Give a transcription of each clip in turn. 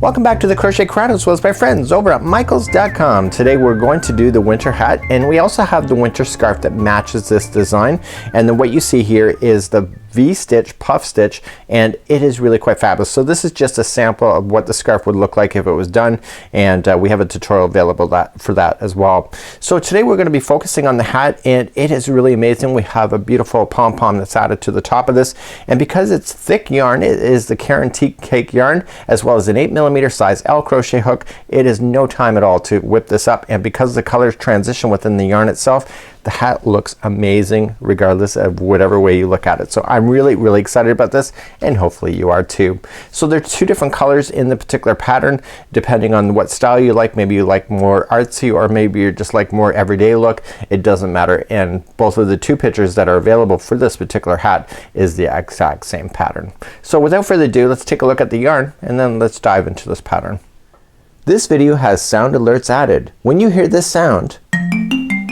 Welcome back to the Crochet Chronicles with my friends over at michaels.com. Today we're going to do the winter hat, and we also have the winter scarf that matches this design. And then what you see here is the V-stitch puff stitch, and it is really quite fabulous. So this is just a sample of what the scarf would look like if it was done, and we have a tutorial available for that as well. So today we're going to be focusing on the hat, and it is really amazing. We have a beautiful pom-pom that's added to the top of this, and because it's thick yarn, it is the Caron Tea Cake yarn as well as an 8mm size L crochet hook. It is no time at all to whip this up, and because the colors transition within the yarn itself, the hat looks amazing regardless of whatever way you look at it. So I'm really excited about this, and hopefully you are too. So there's two different colors in the particular pattern depending on what style you like. Maybe you like more artsy, or maybe you just like more everyday look. It doesn't matter, and both of the two pictures that are available for this particular hat is the exact same pattern. So without further ado, let's take a look at the yarn and then let's dive into this pattern. This video has sound alerts added. When you hear this sound,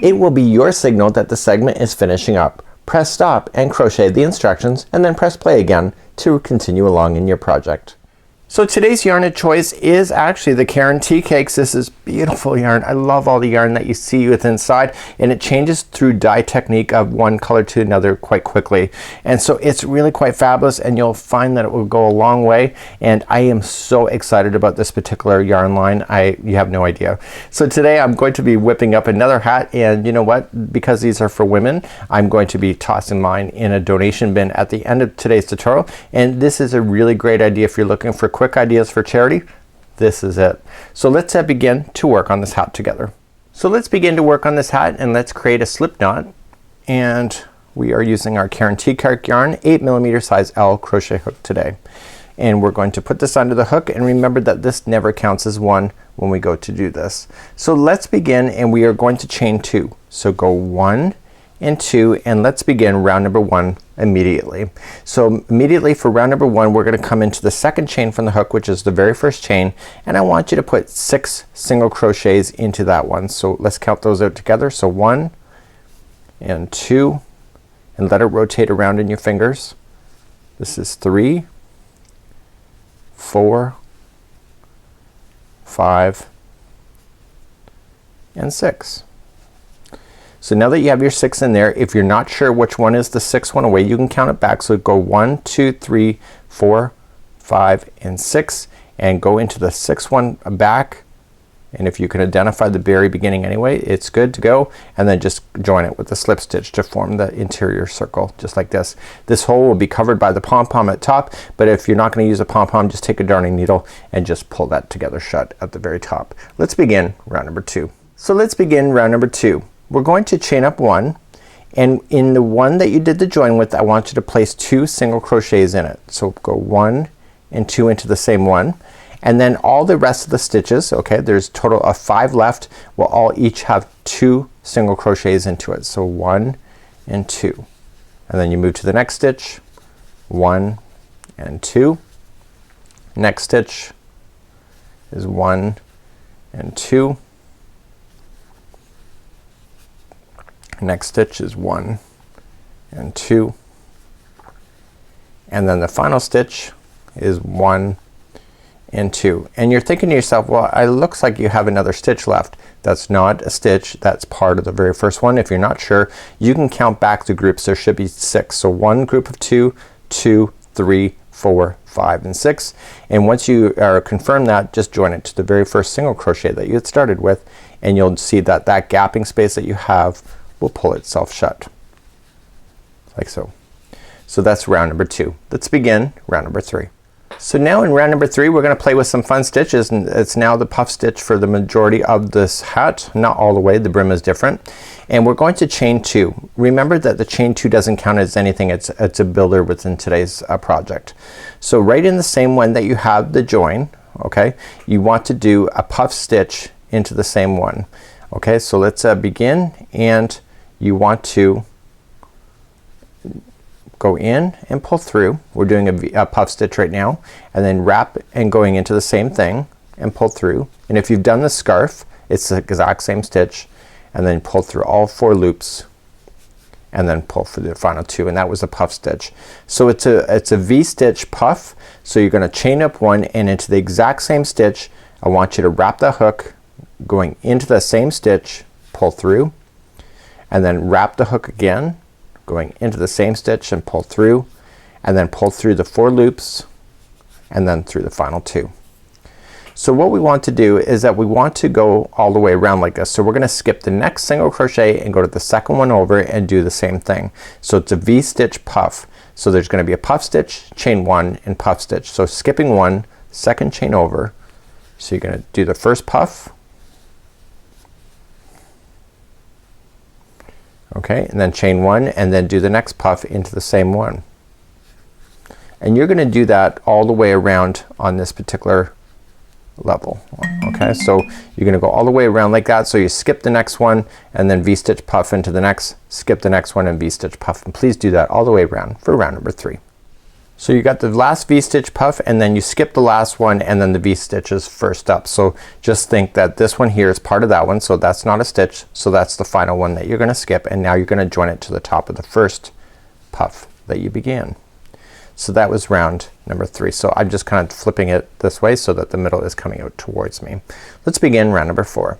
it will be your signal that the segment is finishing up. Press stop and crochet the instructions, and then press play again to continue along in your project. So today's yarn of choice is actually the Caron Tea Cakes. This is beautiful yarn. I love all the yarn that you see with inside, and it changes through dye technique of one color to another quite quickly. And so it's really quite fabulous, and you'll find that it will go a long way, and I am so excited about this particular yarn line. You have no idea. So today I'm going to be whipping up another hat, and you know what? Because these are for women, I'm going to be tossing mine in a donation bin at the end of today's tutorial, and this is a really great idea if you're looking for quick ideas for charity. This is it. So let's begin to work on this hat together. So let's begin to work on this hat, and let's create a slip knot, and we are using our Caron Tea Cake yarn 8mm size L crochet hook today, and we're going to put this under the hook, and remember that this never counts as one when we go to do this. So let's begin, and we are going to chain 2. So go 1 and 2, and let's begin round number 1 immediately. So immediately for round number 1, we're going to come into the second chain from the hook, which is the very first chain, and I want you to put 6 single crochets into that one. So let's count those out together. So 1 and 2, and let it rotate around in your fingers. This is 3, 4, 5, and 6. So now that you have your 6 in there, if you're not sure which one is the 6th one away, you can count it back. So go 1, 2, 3, 4, 5, and 6, and go into the 6th one back. And if you can identify the very beginning anyway, it's good to go. And then just join it with the slip stitch to form the interior circle, just like this. This hole will be covered by the pom-pom at top, but if you're not going to use a pom-pom, just take a darning needle and just pull that together shut at the very top. Let's begin round number 2. So let's begin round number 2. We're going to chain up 1, and in the one that you did the join with, I want you to place 2 single crochets in it. So go 1 and 2 into the same one, and then all the rest of the stitches, okay, there's a total of 5 left, will all each have 2 single crochets into it. So 1 and 2, and then you move to the next stitch, 1 and 2, next stitch is 1 and 2, next stitch is 1 and 2, and then the final stitch is 1 and 2. And you're thinking to yourself, well, it looks like you have another stitch left. That's not a stitch, that's part of the very first one. If you're not sure, you can count back the groups. There should be 6. So 1 group of 2, 2, 3, 4, 5, and 6. And once you are confirmed that, just join it to the very first single crochet that you had started with, and you'll see that that gapping space that you have will pull itself shut like so. So that's round number 2. Let's begin round number 3. So now in round number 3, we're going to play with some fun stitches, and it's now the puff stitch for the majority of this hat. Not all the way, the brim is different, and we're going to chain 2. Remember that the chain 2 doesn't count as anything. It's a builder within today's project. So right in the same one that you have the join, okay, you want to do a puff stitch into the same one. Okay, so let's begin, and you want to go in and pull through. We're doing a puff stitch right now, and then wrap and going into the same thing and pull through. And if you've done the scarf, it's the exact same stitch, and then pull through all 4 loops and then pull for the final 2, and that was a puff stitch. So it's a V-stitch puff. So you're gonna chain up 1 and into the exact same stitch I want you to wrap the hook going into the same stitch, pull through, and then wrap the hook again going into the same stitch and pull through, and then pull through the 4 loops and then through the final 2. So what we want to do is that we want to go all the way around like this. So we're gonna skip the next single crochet and go to the second one over and do the same thing. So it's a V-stitch puff. So there's gonna be a puff stitch, chain 1, and puff stitch. So skipping 1, second chain over. So you're gonna do the first puff, okay, and then chain 1 and then do the next puff into the same one. And you're gonna do that all the way around on this particular level. Okay, so you're gonna go all the way around like that. So you skip the next one and then V-stitch puff into the next, skip the next one and V-stitch puff, and please do that all the way around for round number 3. So you got the last V-stitch puff and then you skip the last one and then the V-stitch is first up. So just think that this one here is part of that one, so that's not a stitch, so that's the final one that you're gonna skip, and now you're gonna join it to the top of the first puff that you began. So that was round number 3. So I'm just kind of flipping it this way so that the middle is coming out towards me. Let's begin round number 4.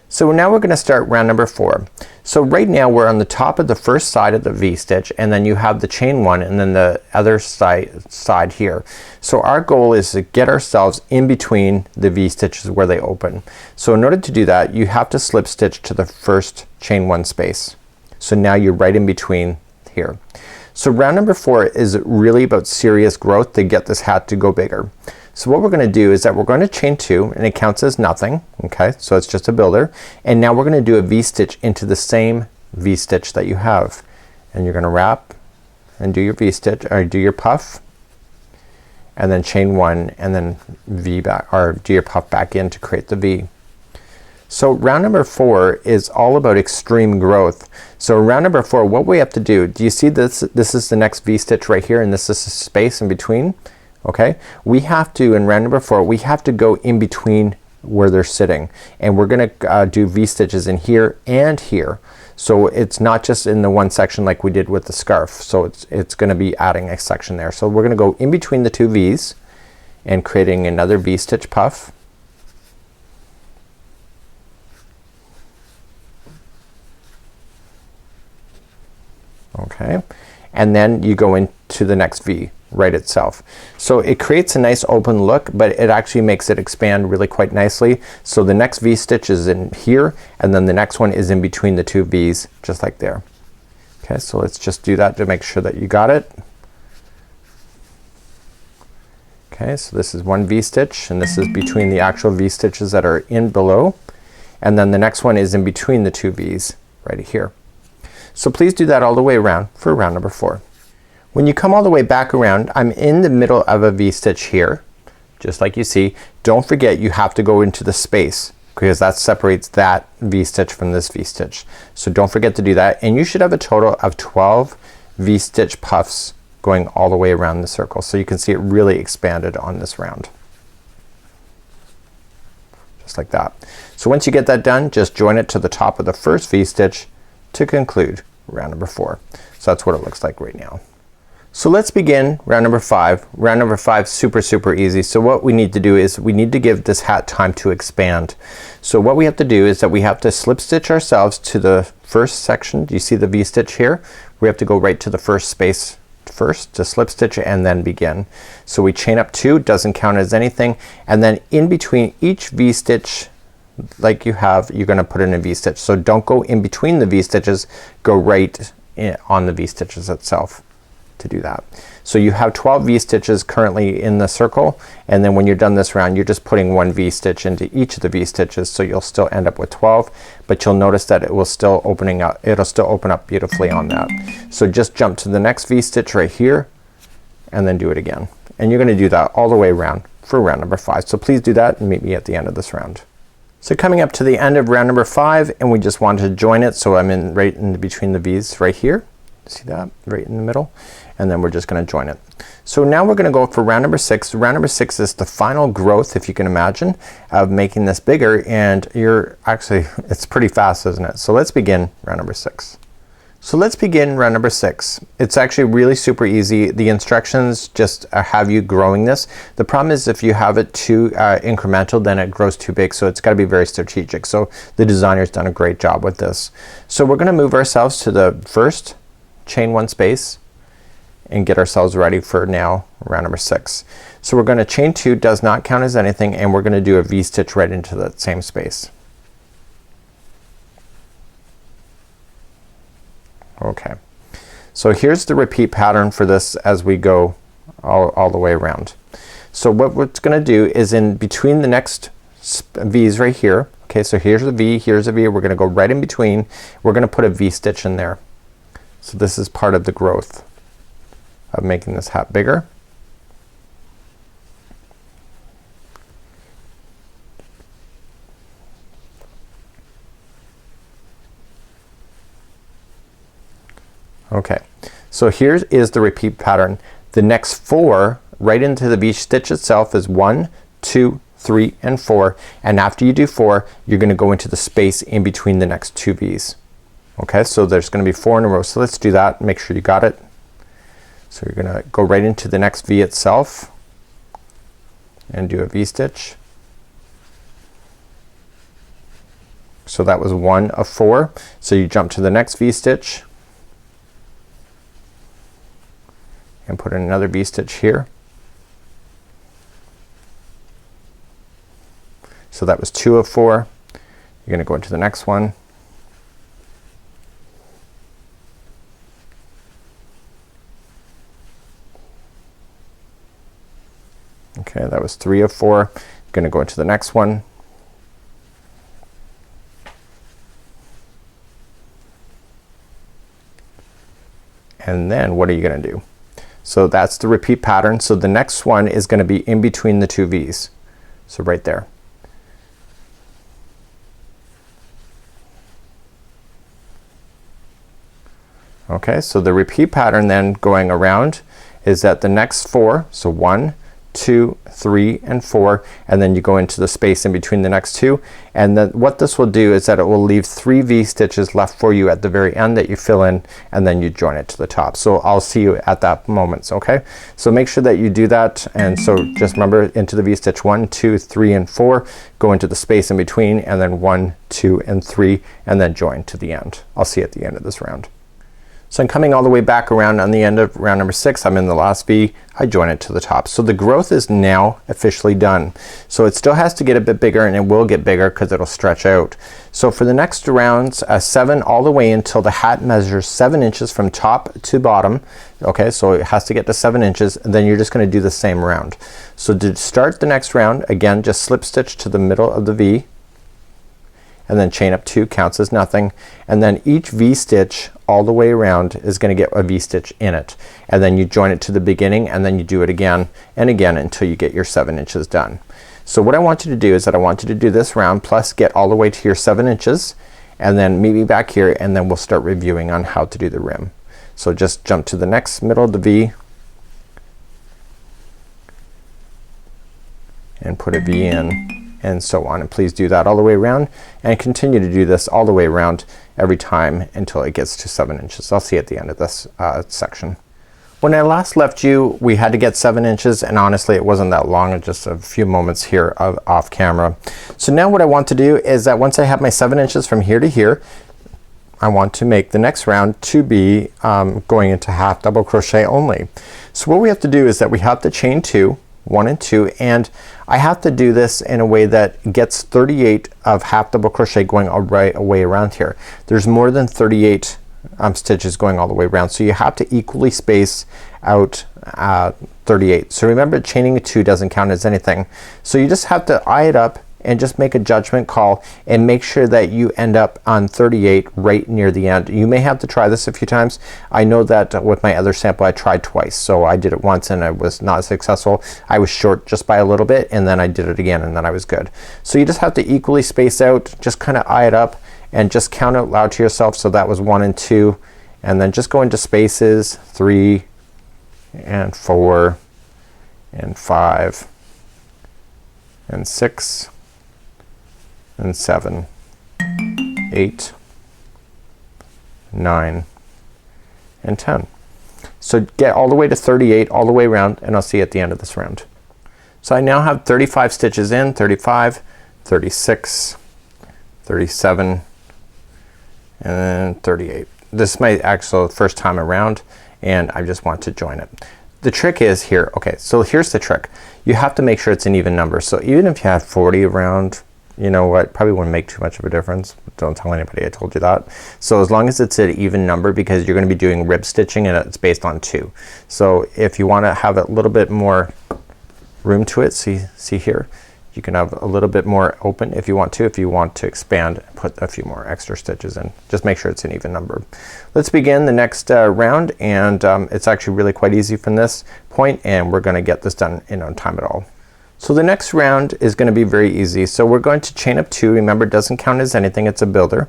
So now we're gonna start round number 4. So right now we're on the top of the first side of the V-stitch, and then you have the chain 1 and then the other side here. So our goal is to get ourselves in between the V-stitches where they open. So in order to do that you have to slip stitch to the first chain 1 space. So now you're right in between here. So round number 4 is really about serious growth to get this hat to go bigger. So what we're gonna do is that we're going to chain 2 and it counts as nothing. Okay, so it's just a builder, and now we're gonna do a V-stitch into the same V-stitch that you have, and you're gonna wrap and do your V-stitch or do your puff and then chain 1 and then V back, or do your puff back in to create the V. So round number 4 is all about extreme growth. So round number 4, what we have to do you see this? This is the next V-stitch right here, and this is the space in between. Okay, we have to, in round number 4, we have to go in between where they're sitting, and we're gonna do V-stitches in here and here. So it's not just in the one section like we did with the scarf. So it's gonna be adding a section there. So we're gonna go in between the 2 V's and creating another V-stitch puff. Okay, and then you go into the next V right itself. So it creates a nice open look, but it actually makes it expand really quite nicely. So the next V-stitch is in here, and then the next one is in between the 2 V's, just like there. Okay, so let's just do that to make sure that you got it. Okay, so this is one V-stitch, and this is between the actual V-stitches that are in below, and then the next one is in between the 2 V's right here. So please do that all the way around for round number 4. When you come all the way back around, I'm in the middle of a V-stitch here, just like you see. Don't forget you have to go into the space, because that separates that V-stitch from this V-stitch. So don't forget to do that, and you should have a total of 12 V-stitch puffs going all the way around the circle. So you can see it really expanded on this round. Just like that. So once you get that done, just join it to the top of the first V-stitch to conclude round number 4. So that's what it looks like right now. So let's begin round number 5. Round number 5 super easy. So what we need to do is we need to give this hat time to expand. So what we have to do is that we have to slip stitch ourselves to the first section. Do you see the V-stitch here? We have to go right to the first space first to slip stitch and then begin. So we chain up 2, doesn't count as anything, and then in between each V-stitch like you have, you're gonna put in a V-stitch. So don't go in between the V-stitches, go right on the V-stitches itself to do that. So you have 12 V-stitches currently in the circle, and then when you're done this round you're just putting 1 V-stitch into each of the V-stitches, so you'll still end up with 12, but you'll notice that it will still opening up, it'll still open up beautifully on that. So just jump to the next V-stitch right here and then do it again, and you're gonna do that all the way around for round number 5. So please do that and meet me at the end of this round. So coming up to the end of round number 5, and we just want to join it, so I'm in right in between the V's right here. See that? Right in the middle. And then we're just gonna join it. So now we're gonna go for round number 6. Round number 6 is the final growth, if you can imagine, of making this bigger, and you're actually, it's pretty fast, isn't it? So let's begin round number 6. So let's begin round number 6. It's actually really super easy. The instructions just have you growing this. The problem is if you have it too incremental, then it grows too big, so it's got to be very strategic. So the designer's done a great job with this. So we're gonna move ourselves to the first chain 1 space and get ourselves ready for now round number 6. So we're gonna chain 2, does not count as anything, and we're gonna do a V-stitch right into that same space. Okay, so here's the repeat pattern for this as we go all the way around. So what we're gonna do is in between the next V's right here. Okay, so here's a V, here's a V. We're gonna go right in between. We're gonna put a V-stitch in there. So this is part of the growth of making this hat bigger. Okay, so here is the repeat pattern. The next 4 right into the V-stitch itself is 1, 2, 3, and 4, and after you do 4 you're gonna go into the space in between the next 2 V's. Okay, so there's gonna be 4 in a row. So let's do that. Make sure you got it. So you're gonna go right into the next V itself and do a V-stitch. So that was 1 of 4. So you jump to the next V-stitch and put in another V-stitch here. So that was 2 of 4. You're gonna go into the next one. Okay, that was 3 of 4. You're gonna go into the next one. And then what are you gonna do? So that's the repeat pattern. So the next one is gonna be in between the 2 V's. So right there. Okay, so the repeat pattern then going around is that the next 4, so 1, 2, 3, and 4, and then you go into the space in between the next 2, and then what this will do is that it will leave 3 V-stitches left for you at the very end that you fill in, and then you join it to the top. So I'll see you at that moment. Okay, so make sure that you do that, and so just remember into the V-stitch 1, 2, 3, and 4, go into the space in between, and then 1, 2, and 3, and then join to the end. I'll see you at the end of this round. So I'm coming all the way back around on the end of round number 6. I'm in the last V. I join it to the top. So the growth is now officially done. So it still has to get a bit bigger, and it will get bigger because it'll stretch out. So for the next rounds 7 all the way until the hat measures 7 inches from top to bottom. Okay, so it has to get to 7 inches, and then you're just gonna do the same round. So to start the next round, again just slip stitch to the middle of the V, and then chain up 2, counts as nothing, and then each V-stitch all the way around is gonna get a V-stitch in it, and then you join it to the beginning, and then you do it again and again until you get your 7 inches done. So what I want you to do is that I want you to do this round plus get all the way to your 7 inches, and then meet me back here, and then we'll start reviewing on how to do the rim. So just jump to the next middle of the V and put a V in, and so on, and please do that all the way around, and continue to do this all the way around every time until it gets to 7 inches. I'll see you at the end of this section. When I last left you, we had to get 7 inches, and honestly it wasn't that long, just a few moments here off camera. So now what I want to do is that once I have my 7 inches from here to here, I want to make the next round to be going into half double crochet only. So what we have to do is that we have to chain 2, 1 and 2, and I have to do this in a way that gets 38 of half double crochet going all right away around here. There's more than 38 stitches going all the way around, so you have to equally space out 38. So remember, chaining a 2 doesn't count as anything, so you just have to eye it up and just make a judgment call and make sure that you end up on 38 right near the end. You may have to try this a few times. I know that with my other sample I tried twice, so I did it once and I was not successful. I was short just by a little bit, and then I did it again, and then I was good. So you just have to equally space out, just kinda eye it up and just count out loud to yourself. So that was 1 and 2, and then just go into spaces 3 and 4 and 5 and 6 and 7, 8, 9, and 10. So get all the way to 38 all the way around, and I'll see you at the end of this round. So I now have 35 stitches in, 35, 36, 37, and 38. This is my actual first time around, and I just want to join it. The trick is here, okay, so here's the trick. You have to make sure it's an even number. So even if you have 40 around, you know what, probably wouldn't make too much of a difference. Don't tell anybody I told you that. So as long as it's an even number, because you're gonna be doing rib stitching and it's based on 2. So if you wanna have a little bit more room to it, see here, you can have a little bit more open if you want to. If you want to expand, put a few more extra stitches in. Just make sure it's an even number. Let's begin the next round, and it's actually really quite easy from this point, and we're gonna get this done in no time at all. So the next round is gonna be very easy. So we're going to chain up 2. Remember, it doesn't count as anything, it's a builder.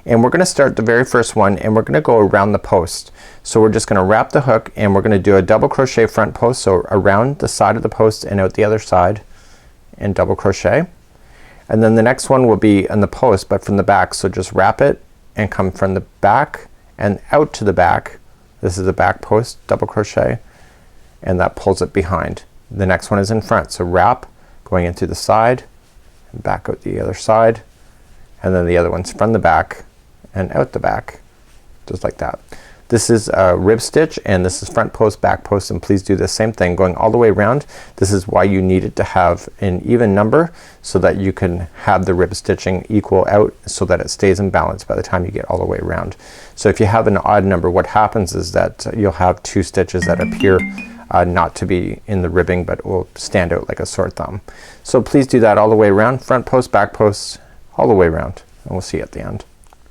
And we're gonna start the very first one, and we're gonna go around the post. So we're just gonna wrap the hook, and we're gonna do a double crochet front post, so around the side of the post and out the other side, and double crochet. And then the next one will be in the post, but from the back. So just wrap it and come from the back and out to the back. This is the back post, double crochet, and that pulls it behind. The next one is in front, so wrap going into the side and back out the other side, and then the other one's from the back and out the back, just like that. This is a rib stitch, and this is front post, back post, and please do the same thing going all the way around. This is why you need it to have an even number, so that you can have the rib stitching equal out, so that it stays in balance by the time you get all the way around. So if you have an odd number, what happens is that you'll have 2 stitches that appear not to be in the ribbing, but will stand out like a sore thumb. So please do that all the way around, front post, back post, all the way around, and we'll see you at the end.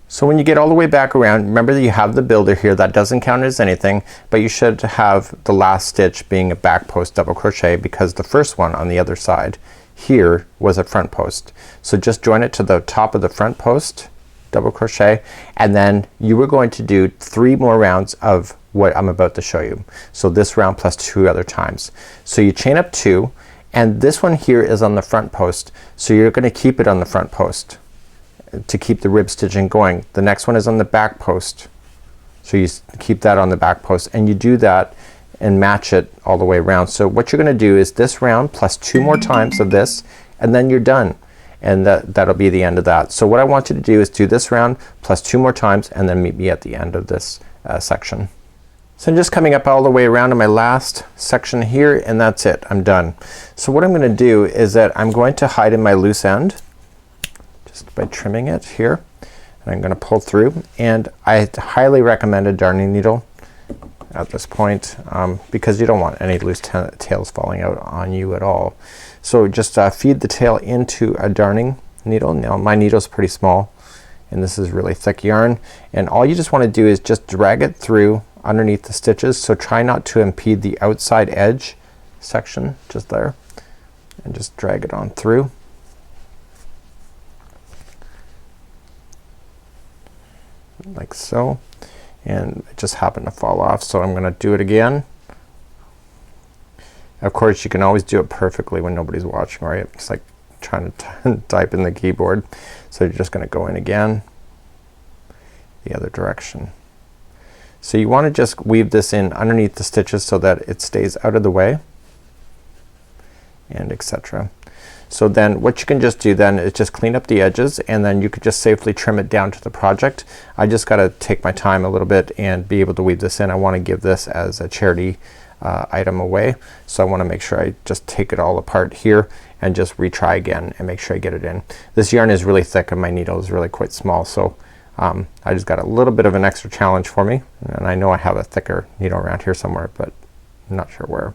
So when you get all the way back around, remember that you have the builder here. That doesn't count as anything, but you should have the last stitch being a back post double crochet, because the first one on the other side here was a front post. So just join it to the top of the front post, double crochet, and then you were going to do 3 more rounds of what I'm about to show you. So this round plus 2 other times. So you chain up 2, and this one here is on the front post, so you're gonna keep it on the front post to keep the rib stitching going. The next one is on the back post, so you keep that on the back post, and you do that and match it all the way around. So what you're gonna do is this round plus 2 more times of this, and then you're done, and that'll be the end of that. So what I want you to do is do this round plus 2 more times, and then meet me at the end of this section. So I'm just coming up all the way around to my last section here, and that's it. I'm done. So what I'm gonna do is that I'm going to hide in my loose end just by trimming it here, and I'm gonna pull through, and I highly recommend a darning needle at this point, because you don't want any loose tails falling out on you at all. So just feed the tail into a darning needle. Now my needle's pretty small, and this is really thick yarn, and all you just want to do is just drag it through underneath the stitches. So try not to impede the outside edge section just there, and just drag it on through. Like so, and it just happened to fall off, so I'm gonna do it again. Of course you can always do it perfectly when nobody's watching, right? It's like trying to type in the keyboard. So you're just gonna go in again the other direction. So you want to just weave this in underneath the stitches so that it stays out of the way, and etc. So then what you can just do then is just clean up the edges, and then you could just safely trim it down to the project. I just gotta take my time a little bit and be able to weave this in. I want to give this as a charity item away, so I want to make sure I just take it all apart here and just retry again and make sure I get it in. This yarn is really thick and my needle is really quite small, so I just got a little bit of an extra challenge for me, and I know I have a thicker needle around here somewhere, but I'm not sure where.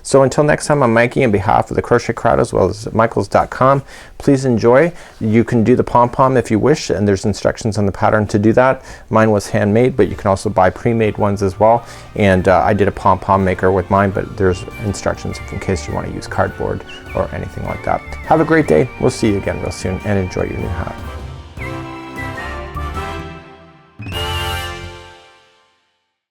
So until next time, I'm Mikey on behalf of the Crochet Crowd as well as Michaels.com. Please enjoy. You can do the pom pom if you wish, and there's instructions on the pattern to do that. Mine was handmade, but you can also buy pre-made ones as well, and I did a pom pom maker with mine, but there's instructions in case you want to use cardboard or anything like that. Have a great day. We'll see you again real soon, and enjoy your new hat.